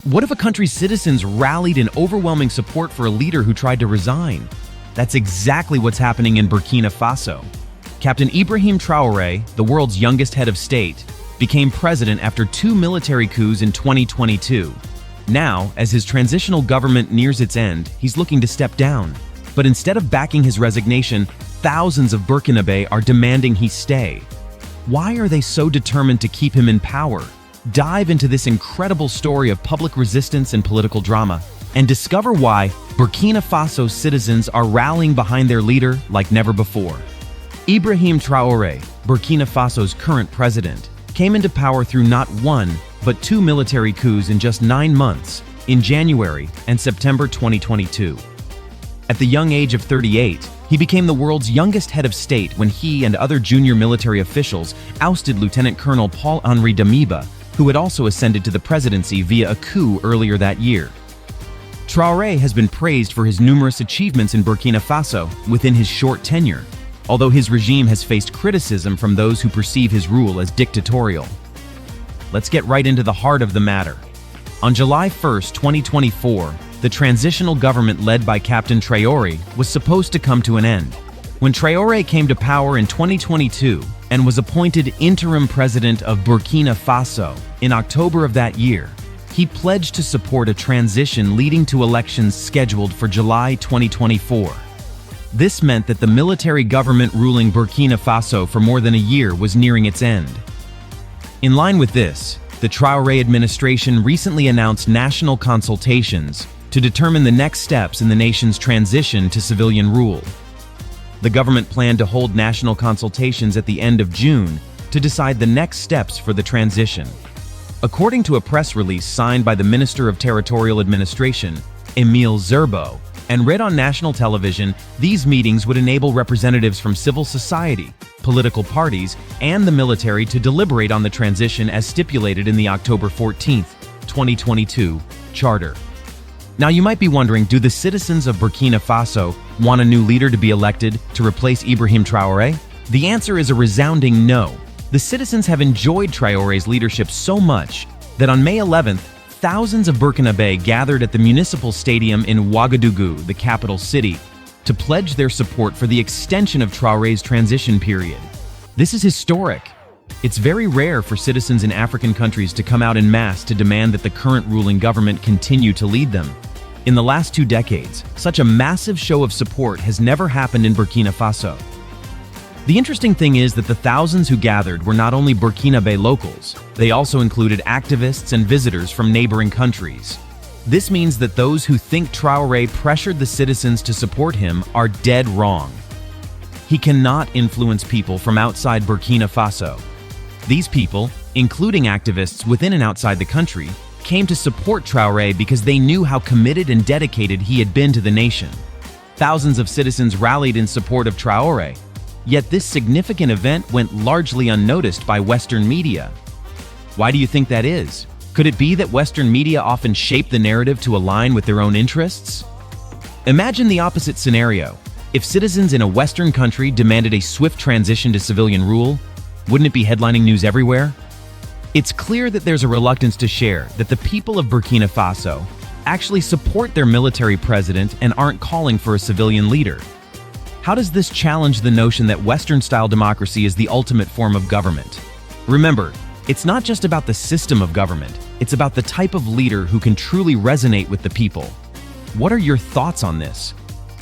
What if a country's citizens rallied in overwhelming support for a leader who tried to resign? That's exactly what's happening in Burkina Faso. Captain Ibrahim Traore, the world's youngest head of state, became president after 2 military coups in 2022. Now, as his transitional government nears its end, he's looking to step down. But instead of backing his resignation, thousands of Burkinabe are demanding he stay. Why are they so determined to keep him in power? Dive into this incredible story of public resistance and political drama, and discover why Burkina Faso citizens are rallying behind their leader like never before. Ibrahim Traore, Burkina Faso's current president, came into power through not 1, but 2 military coups in just 9 months, in January and September 2022. At the young age of 38, he became the world's youngest head of state when he and other junior military officials ousted Lieutenant Colonel Paul-Henri Damiba, who had also ascended to the presidency via a coup earlier that year. Traore has been praised for his numerous achievements in Burkina Faso within his short tenure, although his regime has faced criticism from those who perceive his rule as dictatorial. Let's get right into the heart of the matter. On July 1, 2024, the transitional government led by Captain Traore was supposed to come to an end. When Traore came to power in 2022 and was appointed interim president of Burkina Faso in October of that year, he pledged to support a transition leading to elections scheduled for July 2024. This meant that the military government ruling Burkina Faso for more than a year was nearing its end. In line with this, the Traore administration recently announced national consultations to determine the next steps in the nation's transition to civilian rule. The government planned to hold national consultations at the end of June to decide the next steps for the transition. According to a press release signed by the Minister of Territorial Administration, Emile Zerbo, and read on national television, these meetings would enable representatives from civil society, political parties, and the military to deliberate on the transition as stipulated in the October 14, 2022 charter. Now you might be wondering, do the citizens of Burkina Faso want a new leader to be elected to replace Ibrahim Traore? The answer is a resounding no. The citizens have enjoyed Traore's leadership so much that on May 11th, thousands of Burkinabe gathered at the municipal stadium in Ouagadougou, the capital city, to pledge their support for the extension of Traore's transition period. This is historic. It's very rare for citizens in African countries to come out en masse to demand that the current ruling government continue to lead them. In the last 2 decades, such a massive show of support has never happened in Burkina Faso. The interesting thing is that the thousands who gathered were not only Burkinabe locals, they also included activists and visitors from neighboring countries. This means that those who think Traore pressured the citizens to support him are dead wrong. He cannot influence people from outside Burkina Faso. These people, including activists within and outside the country, came to support Traore because they knew how committed and dedicated he had been to the nation. Thousands of citizens rallied in support of Traore, yet this significant event went largely unnoticed by Western media. Why do you think that is? Could it be that Western media often shape the narrative to align with their own interests? Imagine the opposite scenario. If citizens in a Western country demanded a swift transition to civilian rule, wouldn't it be headlining news everywhere? It's clear that there's a reluctance to share that the people of Burkina Faso actually support their military president and aren't calling for a civilian leader. How does this challenge the notion that Western-style democracy is the ultimate form of government? Remember, it's not just about the system of government, it's about the type of leader who can truly resonate with the people. What are your thoughts on this?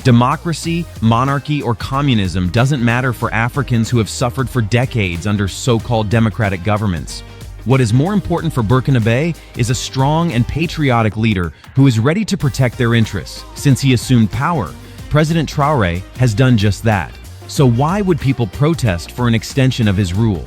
Democracy, monarchy, or communism doesn't matter for Africans who have suffered for decades under so-called democratic governments. What is more important for Burkinabe is a strong and patriotic leader who is ready to protect their interests. Since he assumed power, President Traore has done just that. So why would people protest for an extension of his rule?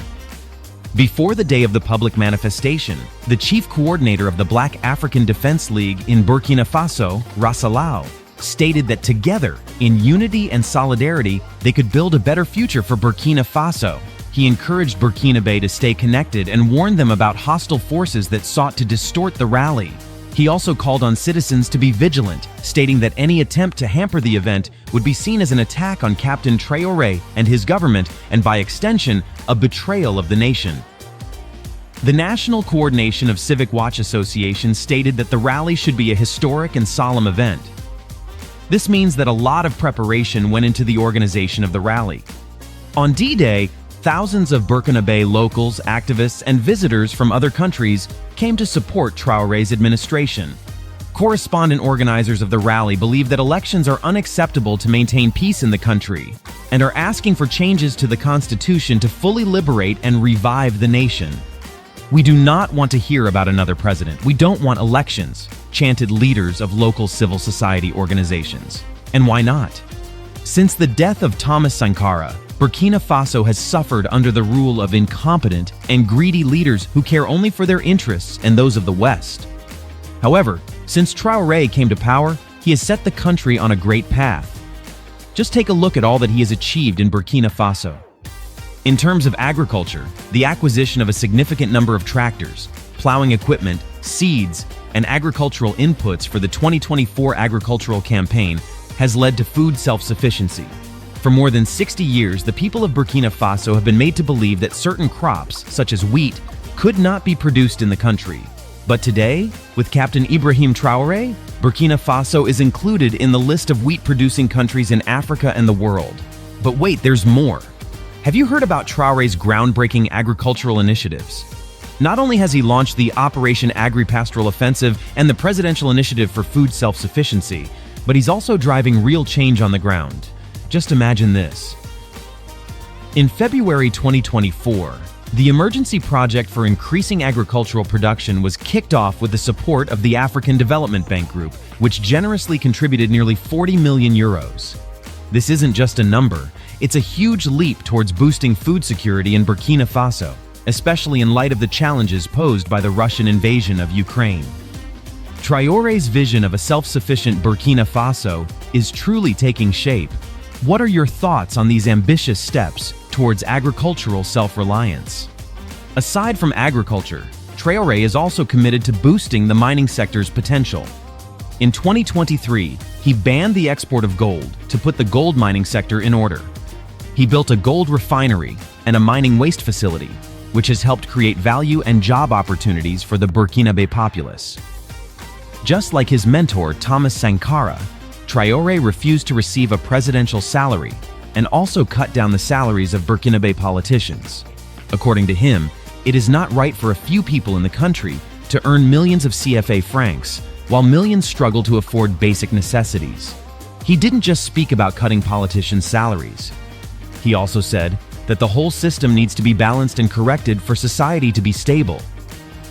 Before the day of the public manifestation, the chief coordinator of the Black African Defense League in Burkina Faso, Rassalao, stated that together, in unity and solidarity, they could build a better future for Burkina Faso. He encouraged Burkinabe to stay connected and warned them about hostile forces that sought to distort the rally. He also called on citizens to be vigilant, stating that any attempt to hamper the event would be seen as an attack on Captain Traore and his government, and by extension, a betrayal of the nation. The National Coordination of Civic Watch Associations stated that the rally should be a historic and solemn event. This means that a lot of preparation went into the organization of the rally. On D-Day, thousands of Burkinabe locals, activists, and visitors from other countries came to support Traore's administration. Correspondent organizers of the rally believe that elections are unacceptable to maintain peace in the country and are asking for changes to the constitution to fully liberate and revive the nation. "We do not want to hear about another president. We don't want elections," chanted leaders of local civil society organizations. And why not? Since the death of Thomas Sankara, Burkina Faso has suffered under the rule of incompetent and greedy leaders who care only for their interests and those of the West. However, since Traore came to power, he has set the country on a great path. Just take a look at all that he has achieved in Burkina Faso. In terms of agriculture, the acquisition of a significant number of tractors, plowing equipment, seeds, and agricultural inputs for the 2024 agricultural campaign has led to food self-sufficiency. For more than 60 years, the people of Burkina Faso have been made to believe that certain crops, such as wheat, could not be produced in the country. But today, with Captain Ibrahim Traore, Burkina Faso is included in the list of wheat-producing countries in Africa and the world. But wait, there's more. Have you heard about Traore's groundbreaking agricultural initiatives? Not only has he launched the Operation Agri-Pastoral Offensive and the Presidential Initiative for Food Self-Sufficiency, but he's also driving real change on the ground. Just imagine this. In February 2024, the Emergency Project for Increasing Agricultural Production was kicked off with the support of the African Development Bank Group, which generously contributed nearly 40 million euros. This isn't just a number, it's a huge leap towards boosting food security in Burkina Faso, especially in light of the challenges posed by the Russian invasion of Ukraine. Traore's vision of a self-sufficient Burkina Faso is truly taking shape. What are your thoughts on these ambitious steps towards agricultural self-reliance? Aside from agriculture, Traore is also committed to boosting the mining sector's potential. In 2023, he banned the export of gold to put the gold mining sector in order. He built a gold refinery and a mining waste facility, which has helped create value and job opportunities for the Burkinabe populace. Just like his mentor Thomas Sankara, Traore refused to receive a presidential salary and also cut down the salaries of Burkinabe politicians. According to him, it is not right for a few people in the country to earn millions of CFA francs, while millions struggle to afford basic necessities. He didn't just speak about cutting politicians' salaries. He also said that the whole system needs to be balanced and corrected for society to be stable.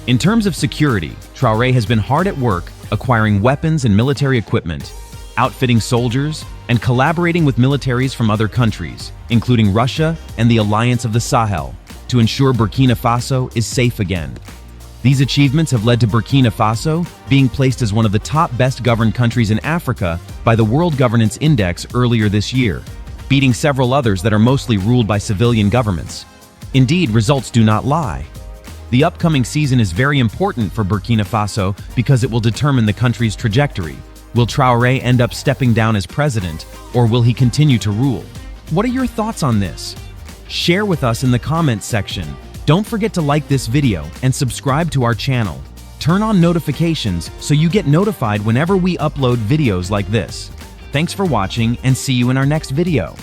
In terms of security, Traore has been hard at work acquiring weapons and military equipment, outfitting soldiers, and collaborating with militaries from other countries, including Russia and the Alliance of the Sahel, to ensure Burkina Faso is safe again. These achievements have led to Burkina Faso being placed as one of the top best-governed countries in Africa by the World Governance Index earlier this year, beating several others that are mostly ruled by civilian governments. Indeed, results do not lie. The upcoming season is very important for Burkina Faso because it will determine the country's trajectory. Will Traore end up stepping down as president, or will he continue to rule? What are your thoughts on this? Share with us in the comments section. Don't forget to like this video and subscribe to our channel. Turn on notifications so you get notified whenever we upload videos like this. Thanks for watching and see you in our next video.